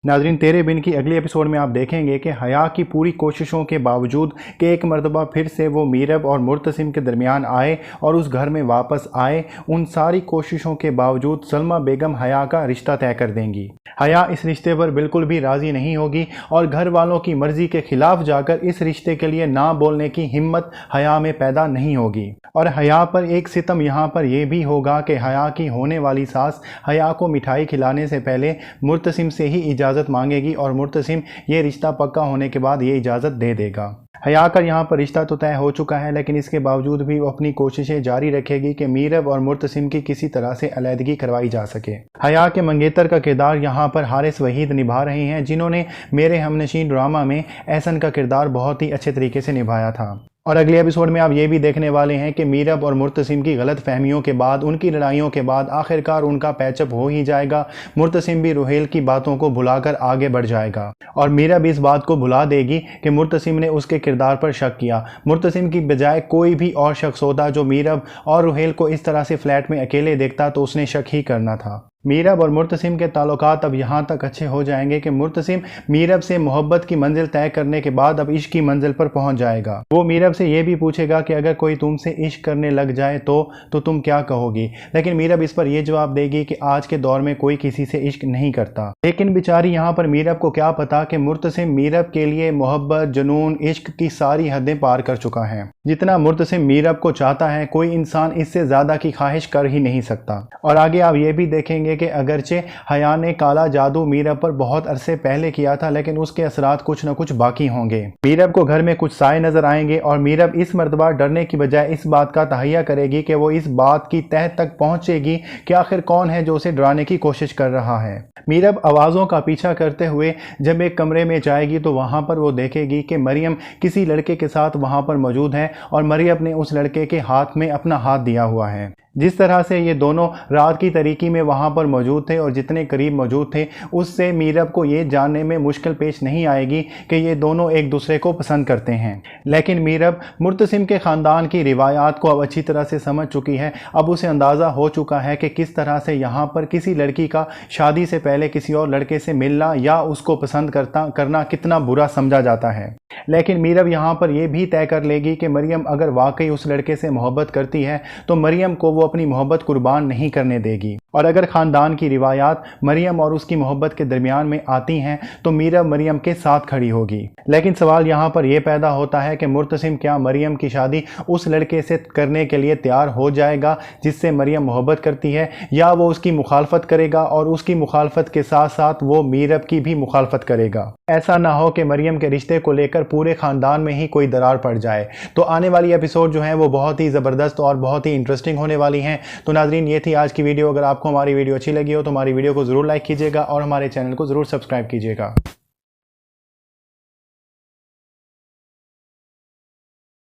नाजरीन, तेरे बिन की अगली एपिसोड में आप देखेंगे कि हया की पूरी कोशिशों के बावजूद कि एक मरतबा फिर से वो मीरब और मुर्तसिम के दरमियान आए और उस घर में वापस आए, उन सारी कोशिशों के बावजूद सलमा बेगम हया का रिश्ता तय कर देंगी। हया इस रिश्ते पर बिल्कुल भी राज़ी नहीं होगी और घर वालों की मर्ज़ी के ख़िलाफ़ जाकर इस रिश्ते के लिए ना बोलने की हिम्मत हया में पैदा नहीं होगी। और हया पर एक सितम यहाँ पर यह भी होगा कि हया की होने वाली सास हया को मिठाई खिलाने से पहले मुर्तसिम से ही इजाज़त मांगेगी और मुर्तसिम ये रिश्ता पक्का होने के बाद ये इजाज़त दे देगा। हया का यहाँ पर रिश्ता तो तय हो चुका है, लेकिन इसके बावजूद भी वो अपनी कोशिशें जारी रखेगी कि मीरब और मुर्तसिम की किसी तरह से अलहदगी करवाई जा सके। हया के मंगेतर का किरदार यहाँ पर हारिस वहीद निभा रहे हैं, जिन्होंने मेरे हमनशीन ड्रामा में एहसन का किरदार बहुत ही अच्छे तरीके से निभाया था। और अगले एपिसोड में आप ये भी देखने वाले हैं कि मीरब और मुर्तसिम की गलत फहमियों के बाद, उनकी लड़ाइयों के बाद आखिरकार उनका पैचअप हो ही जाएगा। मुर्तसिम भी रुहेल की बातों को भुलाकर आगे बढ़ जाएगा और मीरब इस बात को भुला देगी कि मुर्तसिम ने उसके किरदार पर शक किया। मुर्तसिम की बजाय कोई भी और शख्स होता जो मीरब और रुहेल को इस तरह से फ्लैट में अकेले देखता तो उसने शक ही करना था। मीरब और मुर्तसिम के ताल्लुकात अब यहाँ तक अच्छे हो जाएंगे कि मुर्तसिम मीरब से मोहब्बत की मंजिल तय करने के बाद अब इश्क की मंजिल पर पहुँच जाएगा। वो मीरब से ये भी पूछेगा कि अगर कोई तुमसे इश्क करने लग जाए तो तुम क्या कहोगी, लेकिन मीरब इस पर यह जवाब देगी कि आज के दौर में कोई किसी से इश्क नहीं करता। लेकिन बेचारी यहाँ पर मीरब को क्या पता कि मुर्तसिम मीरब के लिए मोहब्बत, जुनून, इश्क की सारी हदें पार कर चुका है। जितना मुर्तसिम मीरब को चाहता है कोई इंसान इससे ज़्यादा की ख्वाहिश कर ही नहीं सकता। और आगे आप ये भी देखेंगे कि अगरचे हया ने काला जादू मीरब पर बहुत अरसे पहले किया था, लेकिन उसके असरात कुछ न कुछ बाकी होंगे। मीरब को घर में कुछ साए नजर आएंगे और मीरब इस मर्तबा डरने की बजाय इस बात का तहैया करेगी कि वो इस बात की तह तक पहुंचेगी कि आखिर कौन है जो उसे डराने की कोशिश कर रहा है। मीरब आवाज़ों का पीछा करते हुए जब एक कमरे में जाएगी तो वहाँ पर वो देखेगी कि मरियम किसी लड़के के साथ वहाँ पर मौजूद है और मरियम ने उस लड़के के हाथ में अपना हाथ दिया हुआ है। जिस तरह से ये दोनों रात की तरीकी में वहाँ पर मौजूद थे और जितने करीब मौजूद थे, उससे मीरब को ये जानने में मुश्किल पेश नहीं आएगी कि ये दोनों एक दूसरे को पसंद करते हैं। लेकिन मीरब मुर्तसिम के ख़ानदान की रिवायात को अब अच्छी तरह से समझ चुकी है। अब उसे अंदाज़ा हो चुका है कि किस तरह से यहाँ पर किसी लड़की का शादी से पहले किसी और लड़के से मिलना या उसको पसंद करना कितना बुरा समझा जाता है। लेकिन मीरब यहाँ पर यह भी तय कर लेगी कि मरियम अगर वाकई उस लड़के से मोहब्बत करती है तो मरियम को वो अपनी मोहब्बत कुर्बान नहीं करने देगी। और अगर ख़ानदान की रिवायात मरियम और उसकी मोहब्बत के दरमियान में आती हैं तो मीरब मरियम के साथ खड़ी होगी। लेकिन सवाल यहाँ पर यह पैदा होता है कि मुर्तसिम क्या मरियम की शादी उस लड़के से करने के लिए तैयार हो जाएगा जिससे मरियम मोहब्बत करती है, या वो उसकी मुखालफत करेगा और उसकी मुखालफत के साथ साथ वो मीरब की भी मुखालफत करेगा। ऐसा ना हो कि मरियम के रिश्ते को लेकर पूरे ख़ानदान में ही कोई दरार पड़ जाए। तो आने वाली एपिसोड जो है वो बहुत ही ज़बरदस्त और बहुत ही इंटरेस्टिंग होने वाली हैं। तो नाजरीन, ये थी आज की वीडियो। अगर आपको हमारी वीडियो अच्छी लगी हो तो हमारी वीडियो को ज़रूर लाइक कीजिएगा और हमारे चैनल को ज़रूर सब्सक्राइब कीजिएगा।